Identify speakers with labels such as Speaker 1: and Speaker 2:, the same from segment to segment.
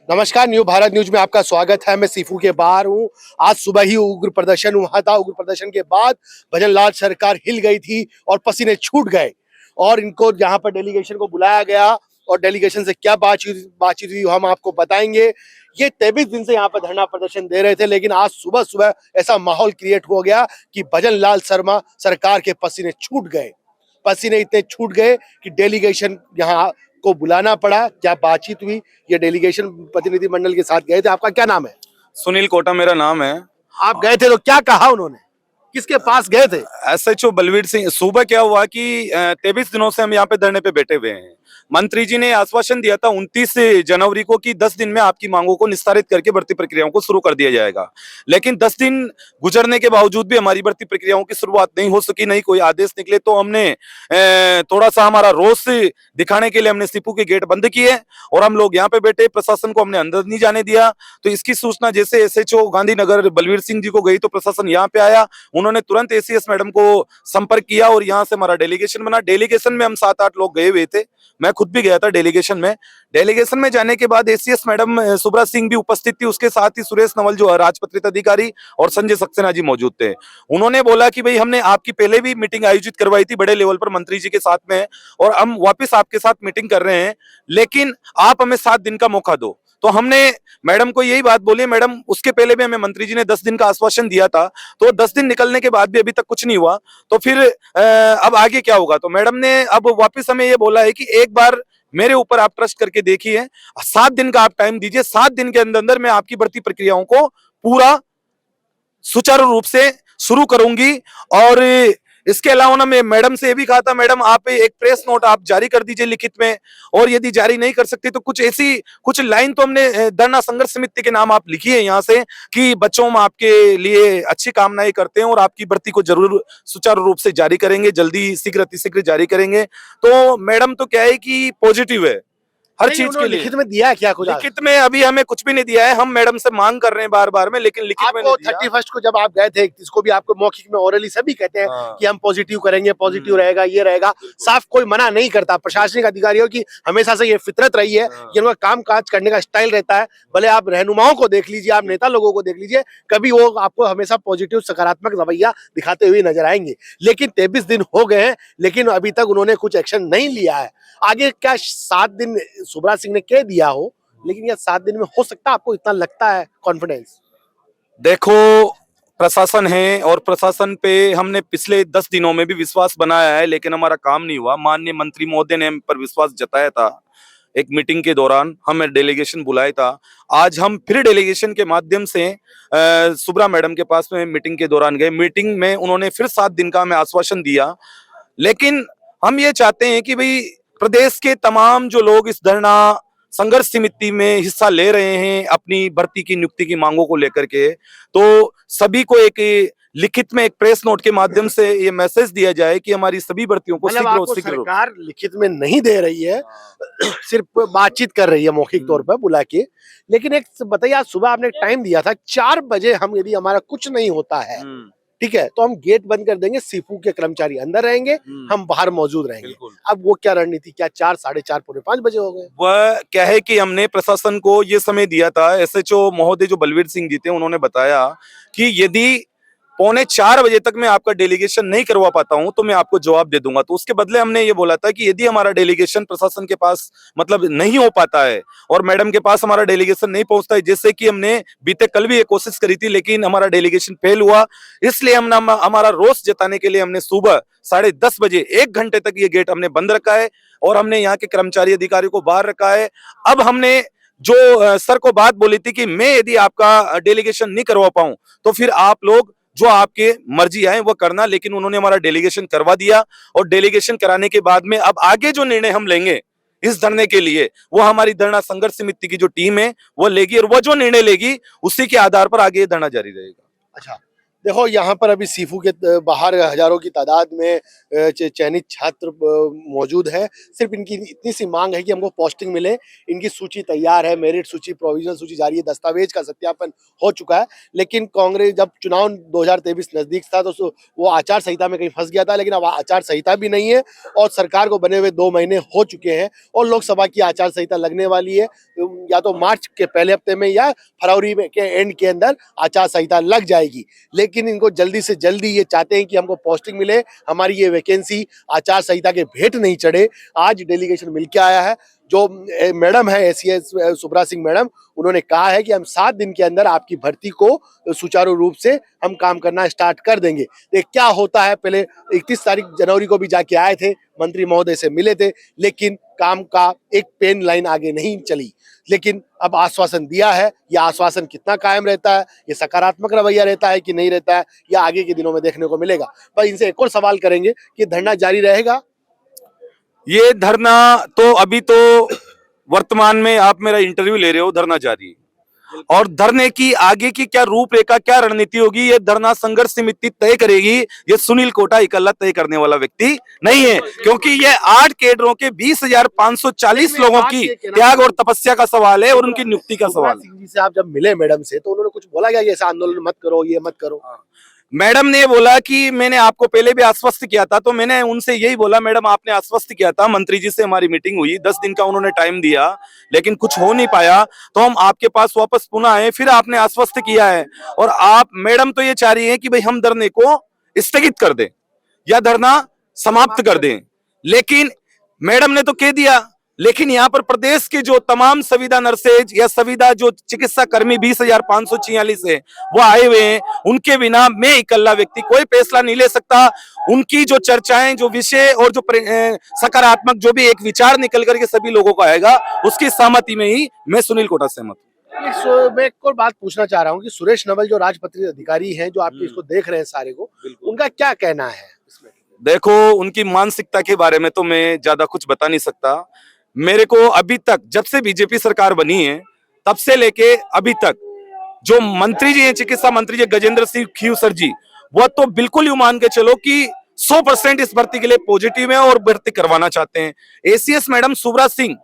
Speaker 1: नमस्कार, new Bharat news में आपका स्वागत है। मैं सीफू के बाहर हूँ। आज सुबह ही उग्र प्रदर्शन हुआ था। उग्र प्रदर्शन के बाद भजनलाल सरकार हिल गई थी और पसीने छूट गए और इनको यहाँ पर डेलीगेशन को बुलाया गया और डेलीगेशन से क्या बातचीत हुई हम आपको बताएंगे। ये 23 दिन से यहाँ पर धरना प्रदर्शन दे रहे थे, लेकिन आज सुबह सुबह ऐसा माहौल क्रिएट हो गया कि भजनलाल शर्मा सरकार के पसीने छूट गए। पसीने इतने छूट गए कि डेलीगेशन यहाँ को बुलाना पड़ा। क्या बातचीत हुई, ये डेलीगेशन प्रतिनिधि मंडल के साथ गए थे। आपका क्या नाम है?
Speaker 2: सुनील कोटा मेरा नाम है।
Speaker 1: आप गए थे तो क्या कहा उन्होंने, किसके पास गए थे?
Speaker 2: एसएचओ बलवीर सिंह। सुबह क्या हुआ कि 23 दिनों से हम यहाँ पे धरने पे बैठे हुए हैं। मंत्री जी ने आश्वासन दिया था 29 जनवरी को कि 10 दिन में आपकी मांगों को निस्तारित करके भर्ती प्रक्रियाओं को शुरू कर दिया जाएगा, लेकिन 10 दिन गुजरने के बावजूद भी हमारी भर्ती प्रक्रियाओं की शुरुआत नहीं हो सकी, नहीं कोई आदेश निकले। तो हमने थोड़ा सा हमारा रोष दिखाने के लिए हमने सीपू के गेट बंद किए और हम लोग यहाँ पे बैठे। प्रशासन को हमने अंदर नहीं जाने दिया। तो इसकी सूचना जैसे एसएचओ गांधीनगर बलवीर सिंह जी को गई तो प्रशासन यहाँ पे आया। उन्होंने तुरंत एसीएस मैडम को संपर्क किया और यहाँ से हमारा डेलीगेशन बना। डेलीगेशन में हम 7-8 लोग गए हुए थे, मैं खुद भी गया था डेलीगेशन में। डेलीगेशन में जाने के बाद एसीएस मैडम सुब्रा सिंह भी उपस्थित थी, उसके साथ ही सुरेश नवल जो राजपत्रित अधिकारी और संजय सक्सेना जी मौजूद थे। उन्होंने बोला कि भाई हमने आपकी पहले भी मीटिंग आयोजित करवाई थी बड़े लेवल पर मंत्री जी के साथ में, और हम वापस आपके साथ मीटिंग कर रहे हैं, लेकिन आप हमें 7 दिन का मौका दो। तो हमने मैडम को यही बात बोली। मैडम, उसके पहले भी हमें मंत्री जी ने 10 दिन का आश्वासन दिया था, तो 10 दिन निकलने के बाद भी अभी तक कुछ नहीं हुआ, तो फिर अब आगे क्या होगा? तो मैडम ने अब वापस हमें ये बोला है कि एक बार मेरे ऊपर आप ट्रस्ट करके देखिए, 7 दिन का आप टाइम दीजिए, 7 दिन के अंदर अंदर मैं आपकी भर्ती प्रक्रियाओं को पूरा सुचारू रूप से शुरू करूंगी। और इसके अलावा ना मैं मैडम से ये भी कहा था, मैडम आप एक प्रेस नोट आप जारी कर दीजिए लिखित में, और यदि जारी नहीं कर सकती तो कुछ लाइन तो हमने धरना संघर्ष समिति के नाम आप लिखिए यहाँ से कि बच्चों में आपके लिए अच्छी कामनाएं करते हैं और आपकी भर्ती को जरूर सुचारू रूप से जारी करेंगे, जल्दी शीघ्र अतिशीघ्र जारी करेंगे। तो मैडम तो क्या है कि पॉजिटिव है हर चीज के लिए।
Speaker 1: लिखित में दिया है क्या कुछ?
Speaker 2: लिखित में अभी हमें कुछ भी नहीं दिया है। हम मैडम से मांग कर रहे हैं बार बार में, लेकिन लिखित में नहीं दिया।
Speaker 1: 31 को जब आप गए थे, इसको भी आपको मौखिक में ओरली सभी कहते हैं कि हम पॉजिटिव करेंगे, पॉजिटिव रहेगा, ये रहेगा। साफ कोई मना नहीं करता। प्रशासनिक अधिकारियों की हमेशा से ये फितरत रही है, ये उनका काम काज करने का स्टाइल रहता है। भले आप रहनुमाओं को देख लीजिए, आप नेता लोगों को देख लीजिए, कभी वो आपको हमेशा पॉजिटिव सकारात्मक रवैया दिखाते हुए नजर आएंगे। लेकिन 23 दिन हो गए हैं, लेकिन अभी तक उन्होंने कुछ एक्शन नहीं लिया है। आगे क्या 7 दिन सुब्रा सिंह ने कह दिया हो, लेकिन यह 7 दिन में हो सकता है? आपको इतना लगता है कॉन्फिडेंस?
Speaker 2: देखो, प्रशासन है और प्रशासन पे हमने पिछले 10 दिनों में भी विश्वास बनाया है, लेकिन हमारा काम नहीं हुआ। माननीय मंत्री महोदय ने हम पर विश्वास जताया था। एक मीटिंग के दौरान हमें डेलीगेशन बुलाया था। आज हम फिर डेलीगेशन के माध्यम से सुब्रा मैडम के पास में मीटिंग के दौरान गए। मीटिंग में उन्होंने फिर 7 दिन का हमें आश्वासन दिया, लेकिन हम ये चाहते हैं कि भाई प्रदेश के तमाम जो लोग इस धरना संघर्ष समिति में हिस्सा ले रहे हैं अपनी भर्ती की नियुक्ति की मांगों को लेकर के, तो सभी को एक लिखित में एक प्रेस नोट के माध्यम से ये मैसेज दिया जाए कि हमारी सभी भर्तियों को शीघ्र
Speaker 1: सरकार लिखित में नहीं दे रही है, सिर्फ बातचीत कर रही है मौखिक तौर पर बुला के। लेकिन एक बताइए, आज सुबह आपने टाइम दिया था 4 बजे, हम यदि हमारा कुछ नहीं होता है, ठीक है, तो हम गेट बंद कर देंगे, सीफू के कर्मचारी अंदर रहेंगे, हम बाहर मौजूद रहेंगे। अब वो क्या रणनीति? क्या 4, 4:30, पौने 5 बजे हो गए?
Speaker 2: वह क्या है कि हमने प्रशासन को ये समय दिया था। एसएचओ महोदय जो बलवीर सिंह जी थे, उन्होंने बताया कि यदि पौने 4 बजे तक मैं आपका डेलीगेशन नहीं करवा पाता हूं तो मैं आपको जवाब दे दूंगा। तो उसके बदले हमने ये बोला था कि यदि हमारा डेलीगेशन प्रशासन के पास मतलब नहीं हो पाता है और मैडम के पास हमारा डेलीगेशन नहीं पहुंचता है, जैसे कि हमने बीते कल भी ये कोशिश करी थी, लेकिन हमारा डेलीगेशन फेल हुआ, इसलिए हम हमारा रोष जताने के लिए हमने सुबह 10:30 बजे 1 घंटे तक ये गेट हमने बंद रखा है और हमने यहाँ के कर्मचारी अधिकारियों को बाहर रखा है। अब हमने जो सर को बात बोली थी कि मैं यदि आपका डेलीगेशन नहीं करवा पाऊं तो फिर आप लोग जो आपके मर्जी आए वो करना, लेकिन उन्होंने हमारा डेलीगेशन करवा दिया। और डेलीगेशन कराने के बाद में अब आगे जो निर्णय हम लेंगे इस धरने के लिए, वो हमारी धरना संघर्ष समिति की जो टीम है वो लेगी, और वो जो निर्णय लेगी उसी के आधार पर आगे धरना जारी रहेगा।
Speaker 1: अच्छा, देखो यहाँ पर अभी सीफू के बाहर हजारों की तादाद में चयनित छात्र मौजूद है। सिर्फ इनकी इतनी सी मांग है कि हमको पोस्टिंग मिले। इनकी सूची तैयार है, मेरिट सूची, प्रोविजनल सूची जारी है, दस्तावेज का सत्यापन हो चुका है। लेकिन कांग्रेस जब चुनाव 2023 नजदीक था तो वो आचार संहिता में कहीं फंस गया था, लेकिन अब आचार संहिता भी नहीं है और सरकार को बने हुए 2 महीने हो चुके हैं और लोकसभा की आचार संहिता लगने वाली है। या तो मार्च के पहले हफ्ते में या फरवरी में के एंड के अंदर आचार संहिता लग जाएगी। लेकिन इनको जल्दी से जल्दी ये चाहते हैं कि हमको पोस्टिंग मिले, हमारी ये वैकेंसी आचार संहिता के भेंट नहीं चढ़े। आज डेलीगेशन मिलके आया है, जो मैडम है एसीएस सुब्रा सिंह मैडम, उन्होंने कहा है कि हम 7 दिन के अंदर आपकी भर्ती को सुचारू रूप से हम काम करना स्टार्ट कर देंगे। देख क्या होता है, पहले 31 तारीख जनवरी को भी जाके आए थे, मंत्री महोदय से मिले थे, लेकिन काम का एक पेन लाइन आगे नहीं चली। लेकिन अब आश्वासन दिया है, यह आश्वासन कितना कायम रहता है, ये सकारात्मक रवैया रहता है कि नहीं रहता है, या आगे के दिनों में देखने को मिलेगा। पर इनसे एक और सवाल करेंगे कि धरना जारी रहेगा।
Speaker 2: ये धरना तो अभी तो वर्तमान में आप मेरा इंटरव्यू ले रहे हो, धरना जारी है। और धरने की आगे की क्या रूपरेखा, क्या रणनीति होगी, ये धरना संघर्ष समिति तय करेगी। ये सुनील कोटा इकल्ला तय करने वाला व्यक्ति नहीं है, क्योंकि ये 8 कैडरों के 20,540 लोगों की त्याग और तपस्या का सवाल है और उनकी नियुक्ति का सवाल है।
Speaker 1: सिंह जी से आप जब मिले मैडम से तो उन्होंने कुछ बोला क्या कि ऐसा आंदोलन मत करो, ये मत करो?
Speaker 2: मैडम ने बोला कि मैंने आपको पहले भी आश्वस्त किया था, तो मैंने उनसे यही बोला, मैडम आपने आश्वस्त किया था, मंत्री जी से हमारी मीटिंग हुई, 10 दिन का उन्होंने टाइम दिया, लेकिन कुछ हो नहीं पाया, तो हम आपके पास वापस पुनः आए, फिर आपने आश्वस्त किया है। और आप मैडम तो ये चाह रही है कि भाई हम धरने को स्थगित कर दें या धरना समाप्त कर दें, लेकिन मैडम ने तो कह दिया, लेकिन यहाँ पर प्रदेश के जो तमाम संविदा नर्सेज या संविदा जो चिकित्सा कर्मी 20,546 है वो आए हुए हैं, उनके बिना मैं इकल्ला व्यक्ति कोई फैसला नहीं ले सकता। उनकी जो चर्चाएं, जो विषय और जो सकारात्मक जो भी एक विचार निकल करके सभी लोगों को आएगा, उसकी सहमति में ही मैं सुनील कोटा सहमत हूँ।
Speaker 1: मैं एक और बात पूछना चाह रहा हूँ कि सुरेश नवल जो राजपत्रित अधिकारी हैं, जो आपके इसको देख रहे हैं सारे को, उनका क्या कहना है इसमें?
Speaker 2: देखो, उनकी मानसिकता के बारे में तो मैं ज्यादा कुछ बता नहीं सकता। मेरे को अभी तक, जब से बीजेपी सरकार बनी है तब से लेके अभी तक, जो मंत्री जी हैं, चिकित्सा मंत्री जी गजेंद्र सिंह खीवसर जी, वो तो बिल्कुल ही मान के चलो कि 100% इस भर्ती के लिए पॉजिटिव है और भर्ती करवाना चाहते हैं। एसीएस मैडम सुब्रा सिंह,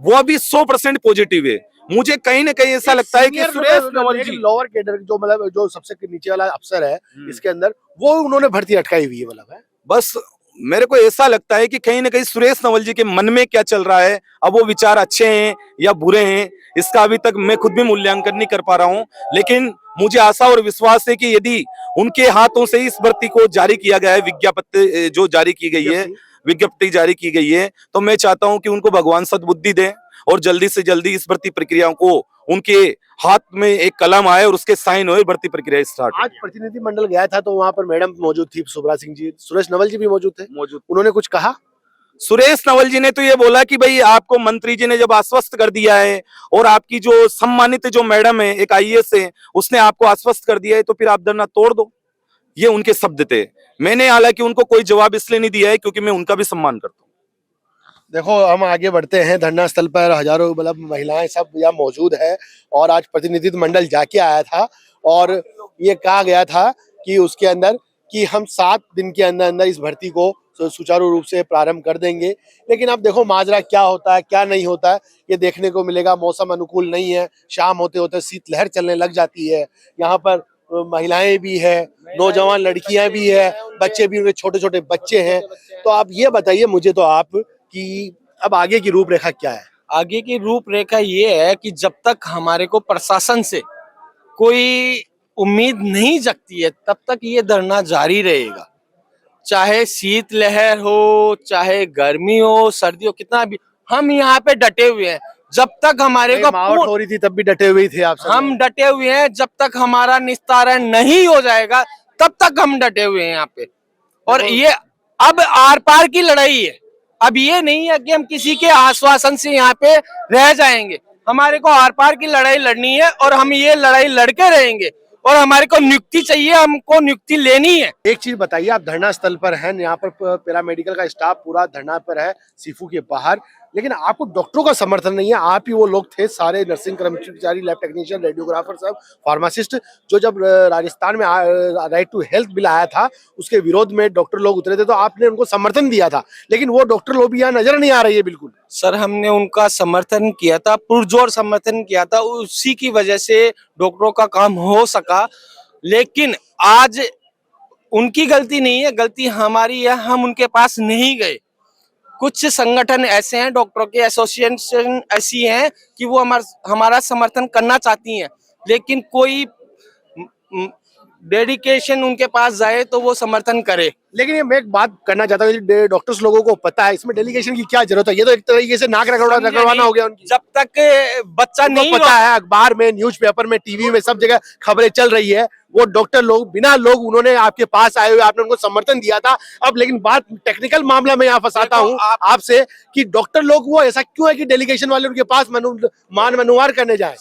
Speaker 2: वो भी 100% पॉजिटिव है। मुझे कहीं ना कहीं ऐसा लगता है कि सुरेश नवल जी,
Speaker 1: लोअर कैडर जो मतलब जो सबसे नीचे वाला अफसर है इसके अंदर, वो उन्होंने भर्ती अटकाई हुई है, मतलब है।
Speaker 2: बस मेरे को ऐसा लगता है कि कहीं ना कहीं सुरेश नवल जी के मन में क्या चल रहा है, अब वो विचार अच्छे हैं या बुरे हैं, इसका अभी तक मैं खुद भी मूल्यांकन नहीं कर पा रहा हूं। लेकिन मुझे आशा और विश्वास है कि यदि उनके हाथों से इस भर्ती को जारी किया गया है, विज्ञप्ति जो जारी की गई है, विज्ञप्ति जारी की गई है, तो मैं चाहता हूं कि उनको भगवान सद्बुद्धि दें और जल्दी से जल्दी इस भर्ती प्रक्रिया को उनके हाथ में एक कलम आए और उसके साइन होए, भर्ती प्रक्रिया स्टार्ट।
Speaker 1: आज प्रतिनिधि मंडल गया था तो वहां पर मैडम मौजूद थी, सुब्रा सिंह जी, सुरेश नवल जी भी मौजूद थे। उन्होंने कुछ कहा?
Speaker 2: सुरेश नवल जी ने तो ये बोला कि भाई आपको मंत्री जी ने जब आश्वस्त कर दिया है और आपकी जो सम्मानित जो मैडम है, एक आईएएस है, उसने आपको आश्वस्त कर दिया है, तो फिर आप धरना तोड़ दो। ये उनके शब्द थे। मैंने हालांकि उनको कोई जवाब इसलिए नहीं दिया है क्योंकि मैं उनका भी सम्मान करता हूँ।
Speaker 1: देखो हम आगे बढ़ते हैं। धरना स्थल पर हजारों मतलब महिलाएं सब यहाँ मौजूद है और आज प्रतिनिधित्व मंडल जाके आया था और ये कहा गया था कि उसके अंदर कि हम 7 दिन के अंदर अंदर इस भर्ती को सुचारू रूप से प्रारंभ कर देंगे। लेकिन अब देखो माजरा क्या होता है, क्या नहीं होता है, ये देखने को मिलेगा। मौसम अनुकूल नहीं है, शाम होते होते शीतलहर चलने लग जाती है। यहाँ पर महिलाएं भी है, नौजवान लड़कियां भी है, बच्चे भी, उनके छोटे छोटे बच्चे हैं। तो आप ये बताइए मुझे तो आप कि अब आगे की रूपरेखा क्या है?
Speaker 3: आगे की रूपरेखा ये है कि जब तक हमारे को प्रशासन से कोई उम्मीद नहीं जगती है तब तक ये धरना जारी रहेगा। चाहे शीतलहर हो, चाहे गर्मी हो, सर्दी हो, कितना भी, हम यहाँ पे डटे हुए हैं। जब तक हमारे को
Speaker 1: मावट हो रही थी तब भी डटे हुए थे आप सब?
Speaker 3: हम डटे हुए हैं। जब तक हमारा निस्तारण नहीं हो जाएगा तब तक हम डटे हुए हैं यहाँ पे। और ये अब आर पार की लड़ाई है। अब ये नहीं है कि हम किसी के आश्वासन से यहाँ पे रह जाएंगे। हमारे को आर पार की लड़ाई लड़नी है और हम ये लड़ाई लड़के रहेंगे और हमारे को नियुक्ति चाहिए, हमको नियुक्ति लेनी है।
Speaker 1: एक चीज बताइए, आप धरना स्थल पर हैं, यहाँ पर पैरामेडिकल का स्टाफ पूरा धरना पर है सीफू के बाहर, लेकिन आपको डॉक्टरों का समर्थन नहीं है, आप ही वो लोग थे सारे नर्सिंग कर्मचारी, लैब टेक्नीशियन, रेडियोग्राफर, सब फार्मासिस्ट, जो जब राजस्थान में राइट टू हेल्थ बिल आया था उसके विरोध में डॉक्टर लोग उतरे थे, तो आपने उनको समर्थन दिया था, लेकिन वो डॉक्टर लोग भी यहाँ नजर नहीं आ रही है बिल्कुल।
Speaker 3: सर हमने उनका समर्थन किया था, पुरजोर समर्थन किया था, उसी की वजह से डॉक्टरों का काम हो सका। लेकिन आज उनकी गलती नहीं है, गलती हमारी है, हम उनके पास नहीं गए। कुछ संगठन ऐसे हैं, डॉक्टरों के एसोसिएशन ऐसी हैं कि वो हमारा समर्थन करना चाहती हैं, लेकिन कोई डेडिकेशन उनके पास जाए तो वो समर्थन करे।
Speaker 1: लेकिन ये मैं एक बात करना चाहता हूँ, डॉक्टर्स लोगों को पता है इसमें डेलीगेशन की क्या जरूरत है, ये तो एक तरीके से नाक रगड़वाना हो गया उनकी।
Speaker 3: जब तक बच्चा नहीं
Speaker 1: पता है, अखबार में, न्यूज़पेपर में, टीवी में, सब जगह खबरें चल रही है, वो डॉक्टर लोग बिना लोग उन्होंने आपके पास आए हुए, आपने उनको समर्थन दिया था। अब लेकिन बात टेक्निकल मामला में यहाँ फंसाता हूँ आपसे कि डॉक्टर लोग वो ऐसा क्यों है कि डेलीगेशन वाले उनके पास मनुवार करने जाए?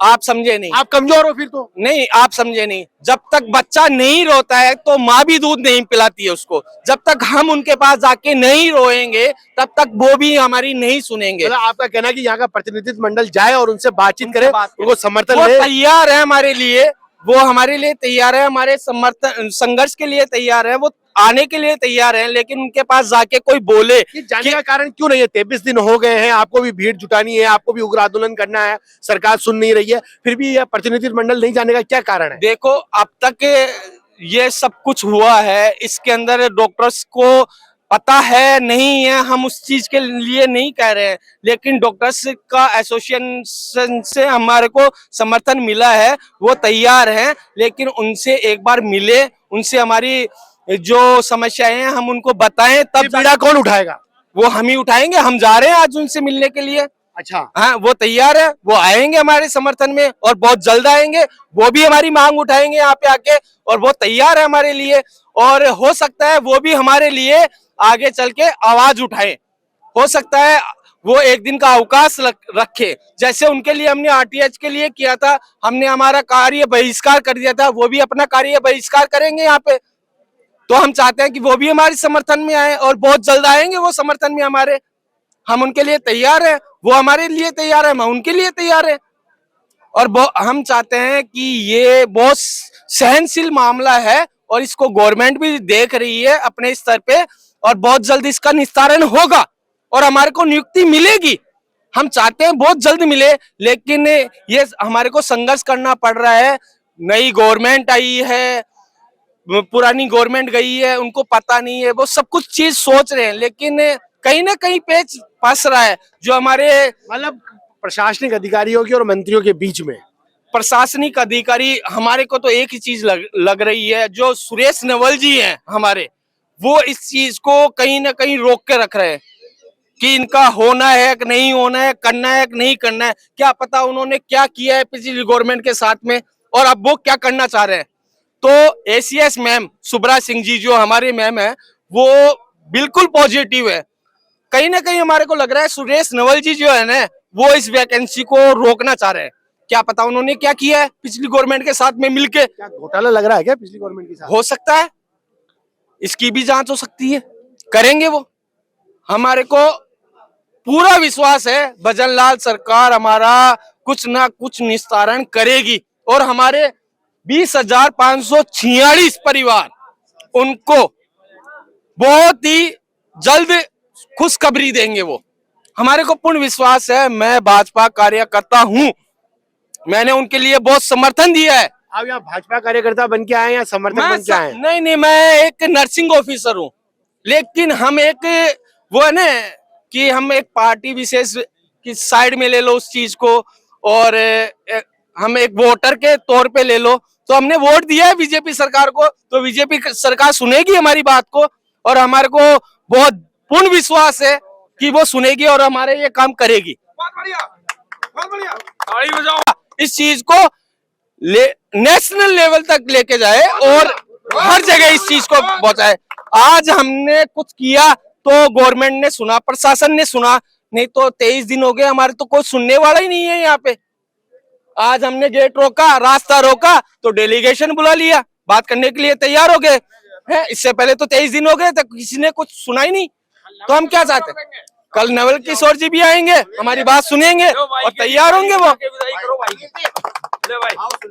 Speaker 3: आप समझे नहीं,
Speaker 1: आप कमजोर हो फिर तो।
Speaker 3: नहीं आप समझे नहीं, जब तक बच्चा नहीं रोता है तो माँ भी दूध नहीं पिलाती है उसको। जब तक हम उनके पास जाके नहीं रोएंगे तब तक वो भी हमारी नहीं सुनेंगे।
Speaker 1: मतलब आपका कहना है कि यहाँ का प्रतिनिधित्व मंडल जाए और उनसे बातचीत करे, उनको समर्थन
Speaker 3: वो
Speaker 1: दे।
Speaker 3: तैयार है हमारे लिए, वो हमारे लिए तैयार है, हमारे समर्थन संघर्ष के लिए तैयार है, वो आने के लिए तैयार है, लेकिन उनके पास जाके कोई बोले
Speaker 1: ये जाने का कारण क्यों नहीं है? 23 दिन हो गए हैं, आपको भी भीड़ जुटानी है, आपको भी उग्र आंदोलन करना है, सरकार सुन नहीं रही है, फिर भी यह प्रतिनिधि मंडल नहीं जाने का क्या कारण है?
Speaker 3: देखो अब तक ये सब कुछ हुआ है, इसके अंदर डॉक्टर्स को पता है नहीं है, हम उस चीज के लिए नहीं कह रहे हैं, लेकिन डॉक्टर्स का एसोसिएशन से हमारे को समर्थन मिला है, वो तैयार हैं, लेकिन उनसे एक बार मिले, उनसे हमारी जो समस्याएं हैं हम उनको बताएं, तब
Speaker 1: पीड़ा कौन उठाएगा?
Speaker 3: वो हम ही उठाएंगे। हम जा रहे हैं आज उनसे मिलने के लिए।
Speaker 1: अच्छा,
Speaker 3: हाँ वो तैयार है, वो आएंगे हमारे समर्थन में और बहुत जल्द आएंगे, वो भी हमारी मांग उठाएंगे यहाँ पे आके, और वो तैयार है हमारे लिए। और हो सकता है वो भी हमारे लिए आगे चल के आवाज उठाए, हो सकता है वो एक दिन का अवकाश रखे, जैसे उनके लिए हमने आरटीएच के लिए किया था, हमने हमारा कार्य बहिष्कार कर दिया था, वो भी अपना कार्य बहिष्कार करेंगे यहाँ पे। तो हम चाहते हैं कि वो भी हमारे समर्थन में आए और बहुत जल्द आएंगे वो समर्थन में हमारे। हम उनके लिए तैयार है, वो हमारे लिए तैयार है, हम उनके लिए तैयार है। और हम चाहते हैं कि ये बहुत सहनशील मामला है और इसको गवर्नमेंट भी देख रही है अपने स्तर पे, और बहुत जल्द इसका निस्तारण होगा और हमारे को नियुक्ति मिलेगी। हम चाहते हैं बहुत जल्द मिले, लेकिन ये हमारे को संघर्ष करना पड़ रहा है। नई गवर्नमेंट आई है, पुरानी गवर्नमेंट गई है, उनको पता नहीं है, वो सब कुछ चीज सोच रहे हैं, लेकिन कहीं ना कहीं पेच फंस रहा है जो हमारे
Speaker 1: मतलब प्रशासनिक अधिकारियों की और मंत्रियों के बीच में।
Speaker 3: प्रशासनिक अधिकारी हमारे को तो एक ही चीज लग रही है, जो सुरेश नवल जी हैं हमारे, वो इस चीज को कहीं ना कहीं रोक के रख रहे हैं कि इनका होना है कि नहीं होना है, करना है कि नहीं करना है। क्या पता उन्होंने क्या किया है पिछली गवर्नमेंट के साथ में और अब वो क्या करना चाह रहे हैं। तो एसीएस मैम सुब्रा सिंह जी जो हमारे मैम है, वो बिल्कुल पॉजिटिव है। कहीं ना कहीं हमारे को लग रहा है सुरेश नवल जी जो है ना, वो इस वैकेंसी को रोकना चाह रहे हैं। क्या पता उन्होंने क्या किया है पिछली गवर्नमेंट के साथ में मिलके।
Speaker 1: क्या घोटाला लग रहा है क्या पिछली गवर्नमेंट के साथ?
Speaker 3: हो सकता है, इसकी भी जांच हो सकती है, करेंगे वो। हमारे को पूरा विश्वास है भजनलाल सरकार हमारा कुछ ना कुछ निस्तारण करेगी और हमारे 20,546 परिवार, उनको बहुत ही जल्द खुशखबरी देंगे वो। हमारे को पूर्ण विश्वास है। मैं भाजपा कार्यकर्ता हूं, मैंने उनके लिए बहुत समर्थन दिया है।
Speaker 1: आप यहाँ भाजपा कार्यकर्ता बन के आए या समर्थक बन के आए?
Speaker 3: नहीं, मैं एक नर्सिंग ऑफिसर हूँ, लेकिन हम एक वो है ना कि हम एक पार्टी विशेष की साइड में ले लो उस चीज को, और हम एक वोटर के तौर पे ले लो, तो हमने वोट दिया है बीजेपी सरकार को, तो बीजेपी सरकार सुनेगी हमारी बात को, और हमारे को बहुत पूर्ण विश्वास है कि वो सुनेगी और हमारे ये काम करेगी। बहुत बढ़िया, ताली बजाओ। इस चीज को नेशनल लेवल तक लेके जाए और हर जगह इस चीज को पहुंचाए। आज हमने कुछ किया तो गवर्नमेंट ने सुना, प्रशासन ने सुना, नहीं तो 23 दिन हो गए हमारे तो कोई सुनने वाला ही नहीं है यहाँ पे। आज हमने गेट रोका, रास्ता रोका, तो डेलीगेशन बुला लिया, बात करने के लिए तैयार हो गए हैं। इससे पहले तो 23 दिन हो गए तो किसी ने कुछ सुना ही नहीं। तो हम क्या चाहते हैं? कल नवल किशोर जी भी आएंगे, हमारी बात सुनेंगे और तैयार होंगे वो।